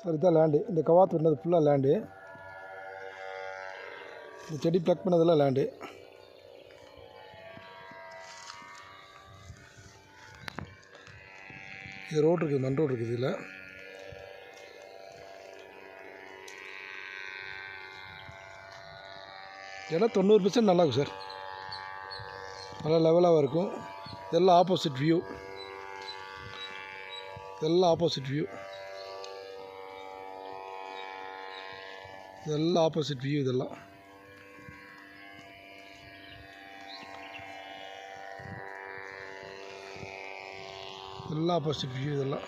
Sir இதான் land. இந்த கவாத்து விட்டது ஃபுல்லாக லேண்டு. இந்த செடி ப்ளக் பண்ணதெல்லாம் லேண்டு. இது ரோடு இருக்குது, மண் ரோடு இருக்குது. இதில் இடம் 90% நல்லா இருக்கும் சார். நல்லா லெவலாக இருக்கும். இதெல்லாம் ஆப்போசிட் வியூ. இதெல்லாம் ஆப்போசிட் வியூ. இதெல்லாம் ஆப்போசிட் வியூ. இதெல்லாம் எல்லாம் ஆப்போசிட் வியூ. இதெல்லாம்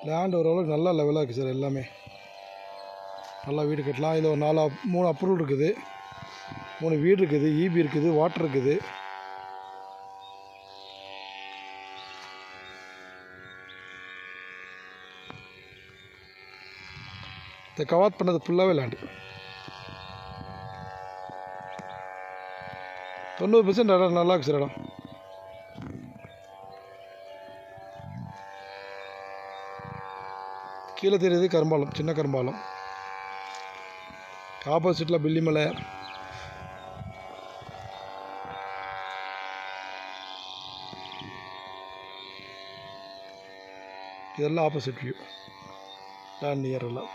லேண்ட் ஓரளவுக்கு நல்லா லெவலாக இருக்குது சார். எல்லாமே நல்லா வீடு கட்டலாம். இதில் ஒரு 3 அப்ரூவல் இருக்குது, 3 வீடு இருக்குது, ஈபி இருக்குது, வாட்டர் இருக்குது. இந்த கவாத் பண்ணது ஃபுல்லாகவே லேண்டு. 90% இடம் நல்லா இருக்குது சார். இடம் கீழே தெரியுது கரும்பாலம், சின்ன கரும்பாலம். ஆப்போசிட்டில் பில்லிமலை. இதெல்லாம் ஆப்போசிட் வியூ. லேண்ட் நியர் எல்லாம்